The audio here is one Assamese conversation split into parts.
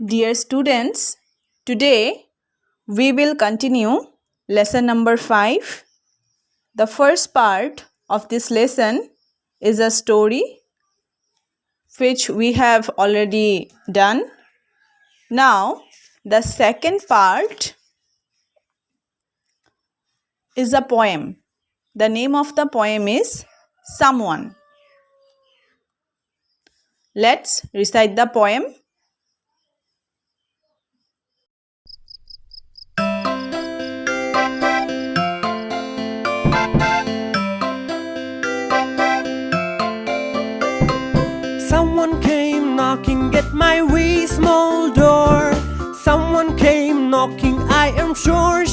Dear students, today we will continue lesson number 5. The first part of this lesson is a story which we have already done. Now, the second part is a poem. The name of the poem is Someone. Let's recite the poem. Someone came knocking at my wee small door. Someone came knocking, I am sure.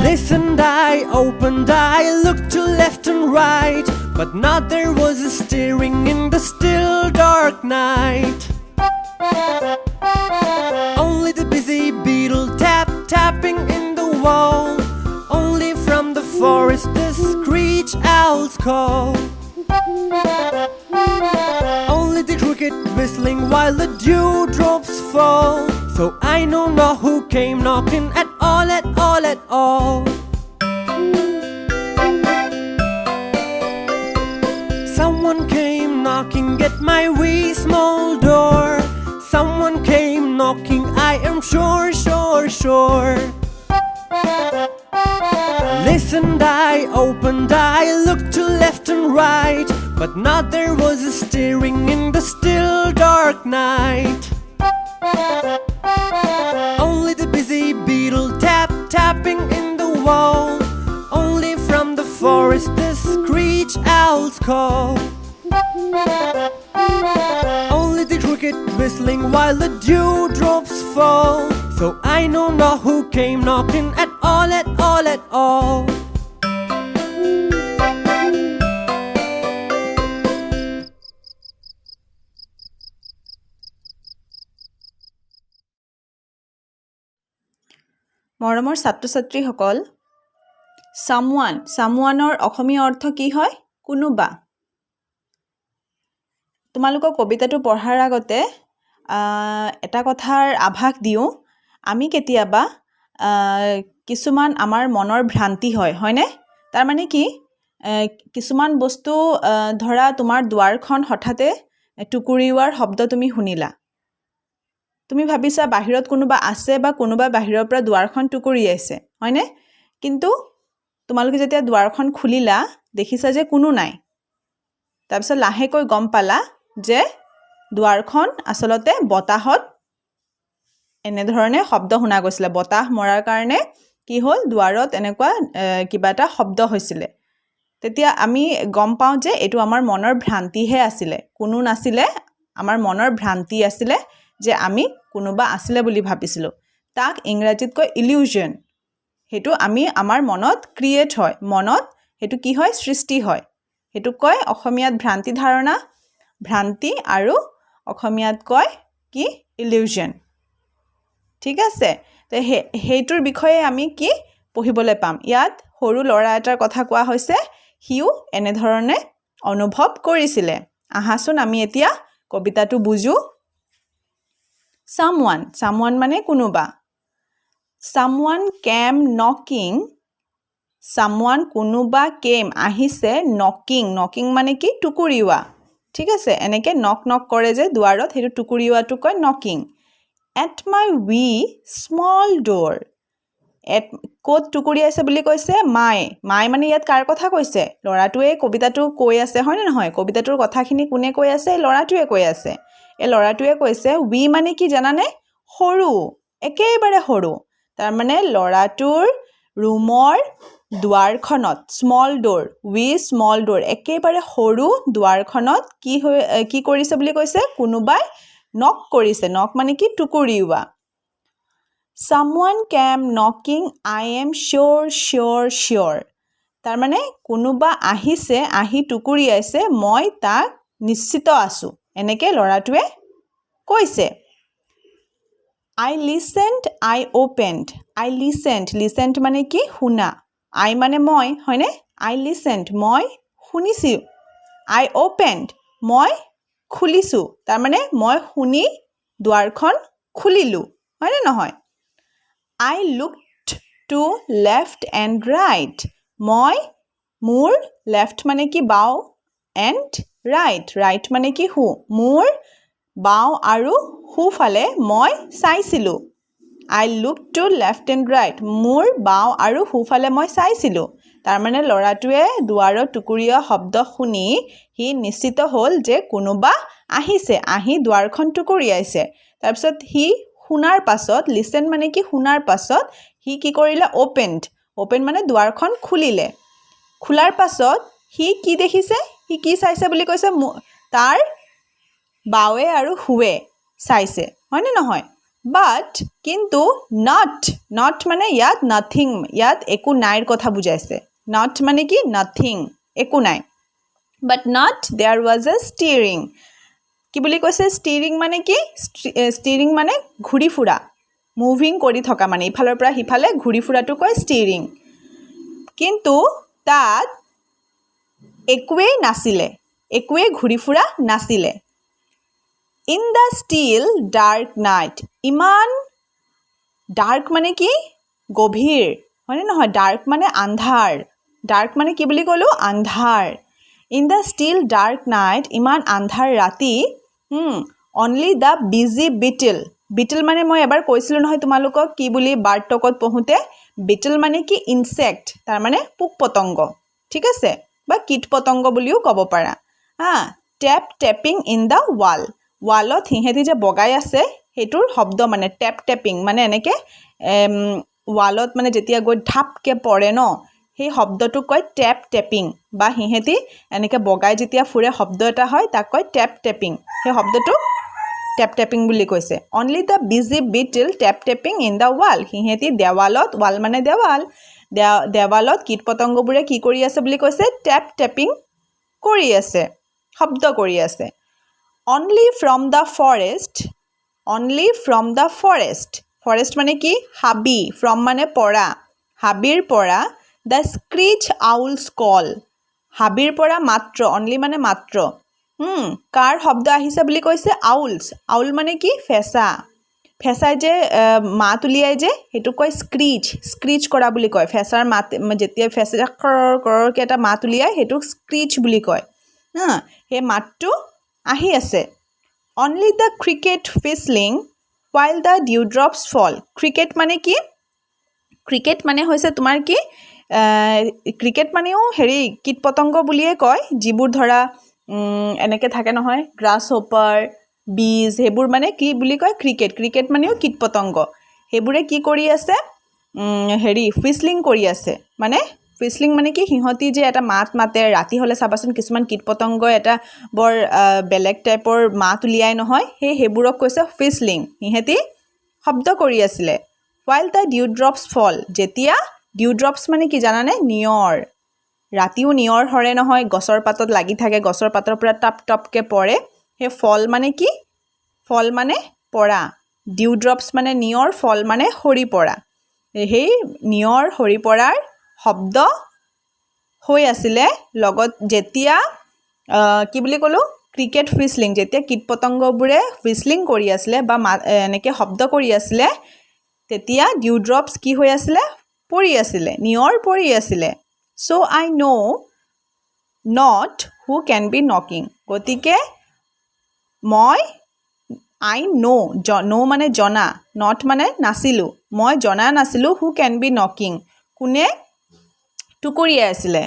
Listened, I opened, I looked to left and right, but not there was a stirring in the still dark night. Only the busy beetle tapping in the wall. Only from the forest the screech owl's call. Only the cricket whistling while the dewdrops fall. So I know not who came knocking at all. Someone came knocking at my wee small door. Someone came knocking, I am sure. Listened, I opened, I looked to left and right, but not there was a stirring in the still dark night. Only the busy beetle tapping in the wall. Only from the forest the screech owl's call. Only the cricket whistling while the dewdrops fall. So I know not who came knocking at all. মৰমৰ ছাত্ৰ-ছাত্ৰীসকল, সামৱানৰ অসমীয়া অৰ্থ কি হয়? কোনোবা। তোমালোকক কবিতাটো পঢ়াৰ আগতে এটা কথাৰ আভাস দিওঁ। আমি কেতিয়াবা কিছুমান আমাৰ মনৰ ভ্ৰান্তি হয়নে? তাৰ মানে কি? কিছুমান বস্তু ধৰা তোমাৰ দুৱাৰখন হঠাতে টুকুৰিওৱাৰ শব্দ তুমি শুনিলা। তুমি ভাবিছা বাহিৰত কোনোবা আছে বা কোনোবা বাহিৰৰ পৰা দুৱাৰখন টুকুৰিয়াইছে, হয়নে? কিন্তু তোমালোকে যেতিয়া দুৱাৰখন খুলিলা, দেখিছা যে কোনো নাই। তাৰপিছত লাহেকৈ গম পালা যে দুৱাৰখন আচলতে বতাহত এনেধৰণে শব্দ শুনা গৈছিলে। বতাহ মৰাৰ কাৰণে কি হ'ল, দুৱাৰত এনেকুৱা কিবা এটা শব্দ হৈছিলে। তেতিয়া আমি গম পাওঁ যে এইটো আমাৰ মনৰ ভ্ৰান্তিহে আছিলে, কোনো নাছিলে, আমাৰ মনৰ ভ্ৰান্তি আছিলে যে আমি কোনোবা আছিলে বুলি ভাবিছিলোঁ। তাক ইংৰাজীত কয় ইলিউজন। সেইটো আমাৰ মনত ক্ৰিয়েট হয়, মনত সেইটো কি হয়, সৃষ্টি হয়। সেইটো কয় অসমীয়াত ভ্ৰান্তি ধাৰণা, ভ্ৰান্তি, আৰু অসমীয়াত কয় কি, ইলিউজন। ঠিক আছে? তো সেইটোৰ বিষয়ে আমি কি পঢ়িবলৈ পাম। ইয়াত সৰু ল'ৰা এটাৰ কথা কোৱা হৈছে, সিও এনেধৰণে অনুভৱ কৰিছিলে। আহাচোন আমি এতিয়া কবিতাটো বুজো। Someone মানে কোনোবা। Someone came knocking, someone কোনোবা came আহিছে, knocking মানে কি, টুকুৰিওৱা। ঠিক আছে? এনেকৈ নক কৰে যে দুৱাৰত, সেইটো টুকুৰিওৱাটো কয় knocking. At my wee small door. ক'ত টুকুৰিয়াইছে বুলি কৈছে? মাই মানে ইয়াত কাৰ কথা কৈছে? ল'ৰাটোৱে কবিতাটো কৈ আছে, হয়নে নহয়? কবিতাটোৰ কথাখিনি কোনে কৈ আছে? ল'ৰাটোৱে কৈ আছে। এই ল'ৰাটোৱে কৈছে, উই মানে কি জানানে? সৰু, একেবাৰে সৰু। তাৰমানে ল'ৰাটোৰ ৰুমৰ দুৱাৰখনত, স্মল ডোৰ, উই স্মল ডোৰ, একেবাৰে সৰু দুৱাৰখনত কি কৰিছে বুলি কৈছে? কোনোবাই নক কৰিছে। নক মানে কি? টুকুৰিওৱা। Someone came knocking, I am sure. তাৰমানে কোনোবা আহিছে, আহি টুকুৰিয়াইছে, মই তাক নিশ্চিত আছোঁ। এনেকৈ ল'ৰাটোৱে কৈছে। I listened, I opened. Listened মানে কি? শুনা। I মানে মই, হয়নে? I listened, মই শুনিছোঁ। I opened, মই খুলিছোঁ তাৰমানে মই শুনি দুৱাৰখন খুলিলোঁ হয়নে নহয় I looked to left and right মই মোৰ left মানে কি বাওঁ and right মানে কি হু মোৰ বাওঁ আৰু হুফালে মই চাইছিলোঁ I looked to left and right মোৰ বাওঁ আৰু হুফালে মই চাইছিলোঁ তাৰমানে ল'ৰাটোৱে দুৱাৰৰ টুকুৰীয়া শব্দ শুনি সি নিশ্চিত হ'ল যে কোনোবা আহিছে আহি দুৱাৰখন টুকুৰিয়াইছে তাৰপিছত সি শুনাৰ পাছত লিসেন মানে কি শুনাৰ পাছত সি কি কৰিলে ওপেন মানে দুৱাৰখন খুলিলে খোলাৰ পাছত সি কি দেখিছে সি কি চাইছে বুলি কৈছে তাৰ বাৱে আৰু হুৱে চাইছে হয়নে নহয় বাট কিন্তু not মানে ইয়াত নাথিং ইয়াত একো নাইৰ কথা বুজাইছে not মানে কি নাথিং একো নাই but not there was a steering কি বুলি কৈছে steering মানে কি steering মানে ঘূৰি ফুৰা মুভিং কৰি থকা মানে ইফালৰ পৰা হিফালে ঘূৰি ফুৰাটো কয় steering কিন্তু তাত একোৱেই নাছিলে একোৱে ঘূৰি ফুৰা নাছিলে in the still dark night ইমান ডাৰ্ক মানে কি গভীৰ হয়নে নহয় ডাৰ্ক মানে আন্ধাৰ ডাৰ্ক মানে কি বুলি ক'লো আন্ধাৰ in the still dark night ইমান আন্ধাৰ ৰাতি only the busy beetle মানে মই এবাৰ কৈছিলোঁ নহয় তোমালোকক কি বুলি বাৰ্টকত পঢ়োতে beetle মানে কি ইনসেক্ট তাৰ মানে পোক পতংগ ঠিক আছে বা কীট পতংগ বুলিও ক'ব পাৰা tapping in the ৱালত হিহেতি যে বগাই আছে হেতুৰ শব্দ মানে টেপিং মানে এনেকে ৱালত মানে যেতিয়া গৈ ধাপকে পৰে ন সেই শব্দটো কয় টেপিং বা হিহেতি এনেকে বগাই যেতিয়া ফুৰে শব্দ এটা হয় তাক কয় টেপিং সেই শব্দটো টেপিং বুলি কৈছে only the busy beetle tapping in the wall হিহেতি দেৱালত ৱাল মানে দেৱালত কীট পতংগবোৰে কি কৰি আছে বুলি কৈছে টেপিং কৰি আছে শব্দ কৰি আছে only from the forest মানে কি হাবি from মানে পৰা হাবিৰ পৰা the screech owl's call হাবিৰ পৰা মাত্ৰ only মানে মাত্ৰ কাৰ শব্দ আহিছে বুলি কৈছে আউল মানে কি ফেঁচাই যে মাত উলিয়াই যে হেতু কয় স্ক্ৰিচ কৰা বুলি কয় ফেঁচাৰ মাত যেতিয়া ফেঁচা কৰৰকে এটা মাত উলিয়াই হেতু স্ক্ৰিচ বুলি কয় সেই মাতটো আহি আছে only the cricket whistling while the dewdrops fall cricket মানে কি cricket মানে হৈছে তোমাৰ কি ক্ৰিকেট মানেও হেৰি কীট পতংগ বুলিয়ে কয় যিবোৰ ধৰা এনেকে থাকে নহয় গ্ৰাছ হপাৰ বীজ হেবোৰ মানে কি বুলি কয় ক্ৰিকেট মানেও কীট পতংগ হেবোৰে কি কৰি আছে হেৰি হুইসলিং কৰি আছে মানে হুইসলিং মানে কি হিহতি যে এটা মাতে ৰাতি হলে চাবাচোন কিছুমান কীট পতংগ এটা বৰ বেলেগ টাইপৰ মাত উলিয়াই নহয় হেবোৰক কৈছে হুইসলিং হিহেতি শব্দ কৰি আছিলে while the dewdrops fall যেতিয়া dewdrops মানে কি জানানে নিয়ৰ ৰাতিও নিয়ৰ হৰে নহয় গছৰ পাতত লাগি থাকে গছৰ পাতৰ পৰা টপকে পৰে হে ফল মানে কি ফল মানে পৰা dewdrops মানে নিয়ৰ ফল মানে হৰি পৰা হেই নিয়ৰ হৰি পৰাৰ শব্দ হৈ আছিলে লগত যেতিয়া কি বুলি ক'লো ক্ৰিকেট হুইসলিং যেতিয়া কীট পতংগবোৰে হুইসলিং কৰি আছিলে বা এনেকে শব্দ কৰি আছিলে তেতিয়া ডিউড্ৰপছ কি হৈ আছিলে পৰি আছিলে নিয়ৰ পৰি আছিলে so I know not who can be knocking গতিকে মই I know মানে জনা not মানে নাছিলো মই জনা নাছিলো who can be knocking কোনে টুকুৰিয়াই আছিলে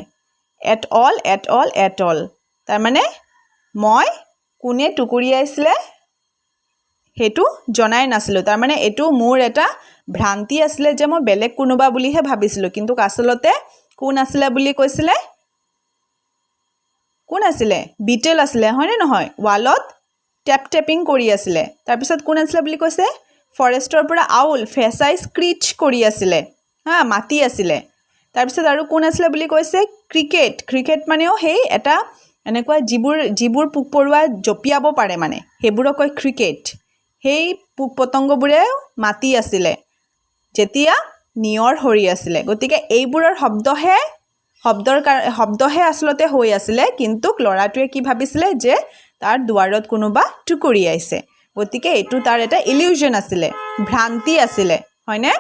at all তাৰ মানে মই কোনে টুকুৰিয়াইছিলে হেতু জনাই নাছিলো তাৰ মানে এটো মোৰ এটা ভ্ৰান্তি আছিলে যে মই বেলেগ কোনোবা বুলিহে ভাবিছিলো কিন্তু আসলতে কোন আছিলে বুলি কৈছিলে কোন আছিলে বিটেল আছিলে হয়নে নহয় ৱালত টেপিং কৰি আছিলে তাৰ পিছত কোন আছিলে বুলি কৈছে ফৰেষ্টৰ পৰা আউল ফেসাই স্ক্ৰিচ কৰি আছিলে মাতি আছিলে তাৰ পিছত আৰু কোন আছিলে বুলি কৈছে ক্ৰিকেট মানেও হেই এটা এনেকুৱা জিবুৰ পোক পৰুৱা জপিয়াব পাৰে মানে হেবোৰক কয় ক্ৰিকেট হেই পোক পতংগবোৰে মাতি আছিলে যেতিয়া নিয়ৰ হৰি আছিলে গতিকে এইবোৰৰ শব্দহে আসলতে হৈ আছিলে কিন্তু লৰাটোৱে কি ভাবিছিলে যে তাৰ দুৱাৰত কোনোবা টুকুৰিয়াইছে গতিকে এইটো তাৰ এটা ইলিউজন আছিলে ভ্ৰান্তি আছিলে হয়নে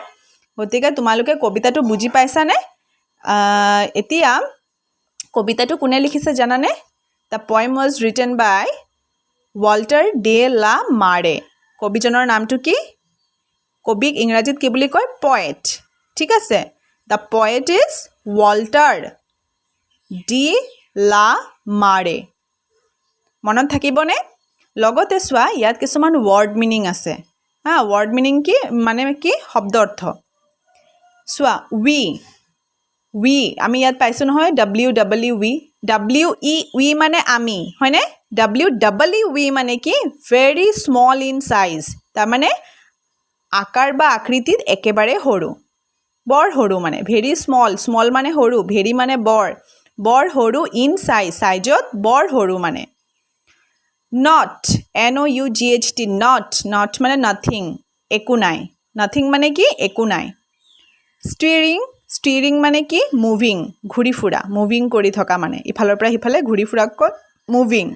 গতিকে তোমালোকে কবিতাটো বুজি পাইছানে এতিয়া কবিতাটো কোনে লিখিছে জানানে The poem was written by Walter de la Mare কবিজনৰ নামটো কি কবিক ইংৰাজীত কি বুলি কয় poet ঠিক আছে The poet is Walter de la Mare মনত থাকিবনে লগতে চোৱা ইয়াত কিছুমান ওয়াৰ্ড মিনিং আছে হা ওয়াৰ্ড মিনিং কি মানে কি শব্দ অৰ্থ চোৱা we আমি ইয়াত পাইছো নহয় we মানে আমি হয়নে we মানে কি very small in size তাৰ মানে আকাৰ বা আকৃতিত একেবাৰে সৰু বৰ সৰু মানে very small মানে সৰু very মানে বৰ সৰু in size সাইজত বৰ সৰু মানে not not মানে nothing একো নাই nothing মানে কি একো নাই steering মানে কি moving ঘূৰি ফুৰা moving কৰি থকা মানে ইফালৰ পৰা সিফালে ঘূৰি ফুৰা কত moving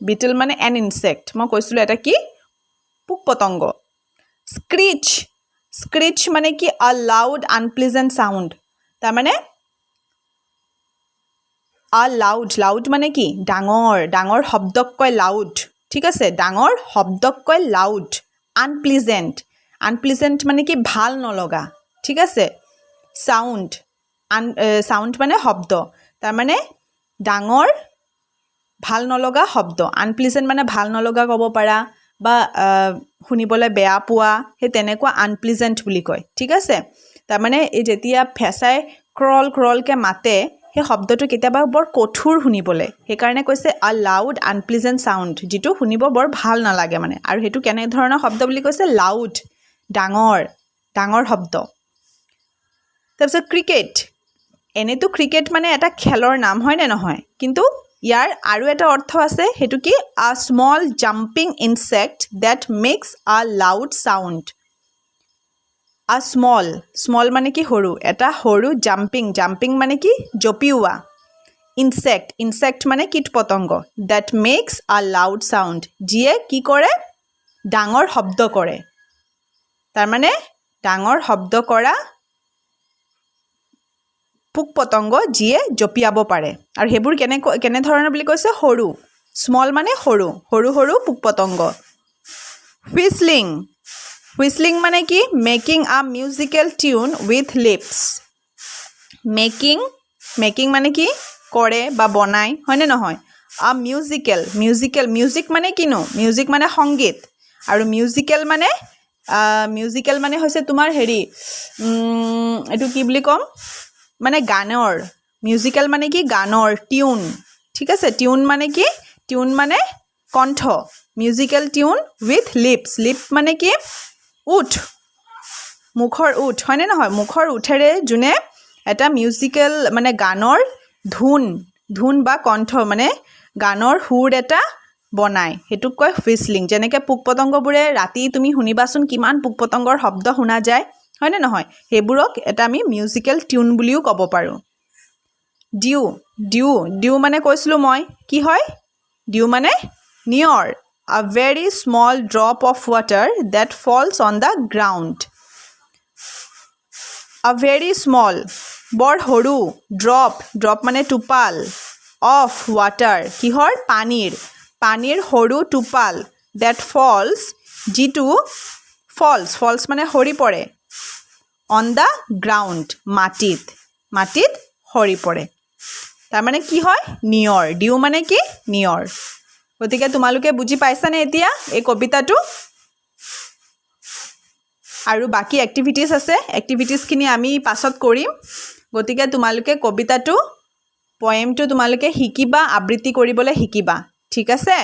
beetle মানে an insect মই কৈছিলো এটা কি পোক পতংগ screech মানে কি a loud unpleasant sound তাৰ মানে a loud মানে কি ডাঙৰ শব্দক কয় loud ঠিক আছে ডাঙৰ শব্দক কয় loud unpleasant মানে কি ভাল নলগা ঠিক আছে sound মানে শব্দ তাৰ মানে ডাঙৰ ভাল নলগা শব্দ unpleasant মানে ভাল নলগা ক'ব পাৰা বা শুনিবলৈ বেয়া পোৱা হে তেনেকুৱা unpleasant বুলি কয় ঠিক আছে তাৰ মানে এই যেতিয়া ফেসাই ক্ৰল কে মাতে হে শব্দটো কেতিয়াবা বৰ কঠোৰ শুনিবলৈ হে কাৰণে কৈছে a loud unpleasant sound যেটো শুনিব বৰ ভাল নালাগে মানে আৰু হেতু কেনে ধৰণৰ শব্দ বুলি কৈছে loud ডাঙৰ শব্দ তাৰপিছত ক্ৰিকেট এনেটো ক্ৰিকেট মানে এটা খেলৰ নাম হয় নে নহয় কিন্তু ইয়াৰ আৰু এটা অৰ্থ আছে হেতু কি a small jumping insect that makes a loud sound a small মানে কি সৰু এটা সৰু jumping মানে কি জপিওৱা insect মানে কীট পতংগ that makes a loud sound যিয়ে কি কৰে ডাঙৰ শব্দ কৰে তাৰ মানে ডাঙৰ শব্দ কৰা পোক পতংগ যিয়ে জপিয়াব পাৰে আৰু হেবোৰ কেনে ধৰণৰ বুলি কৈছে সৰু স্মল মানে সৰু পোক পতংগ whistling মানে কি making a musical tune with lips making মানে কি কৰে বা বনাই হয়নে নহয় a music মানে কিনো music মানে সংগীত আৰু musical মানে হৈছে তোমাৰ হেৰি এটো কি বুলি কম মানে গানৰ মিউজিক্যাল মানে কি গানৰ টিউন ঠিক আছে টিউন মানে কি টিউন মানে কণ্ঠ মিউজিক্যাল টিউন উইথ লিপ মানে কি উঠ মুখৰ উঠ হয়নে নহয় মুখৰ উঠেৰে জুনে এটা মিউজিক্যাল মানে গানৰ ধুন বা কণ্ঠ মানে গানৰ সুৰ এটা বনাই হেতুক কয় হুইসলিং যেনেকৈ পোক পতংগবোৰে ৰাতি তুমি শুনিবাচোন কিমান পোক পতংগৰ শব্দ শুনা যায় হয়নে নহয় হেবোৰক এটা আমি মিউজিক্যাল টিউন বুলিও ক'ব পাৰো ডিউ মানে কৈছিলো মই কি হয় ডিউ মানে নিয়ৰ a very small drop of water that falls on the ground a very small বৰ সৰু drop মানে টোপাল of water কিহৰ পানীৰ সৰু টোপাল that falls যিটো falls মানে সৰি পৰে on the ground মাটিত সৰি পৰে তাৰ মানে কি হয় নিয়ৰ ডিউ মানে কি নিয়ৰ গতিকে তোমালোকে বুজি পাইছানে এতিয়া এই কবিতাটো আৰু বাকি এক্টিভিটিজ আছে এক্টিভিটিজখিনি আমি পাছত কৰিম গতিকে তোমালোকে কবিতাটো পয়েমটো তোমালোকে শিকিবা আবৃত্তি কৰিবলৈ শিকিবা ঠিক আছে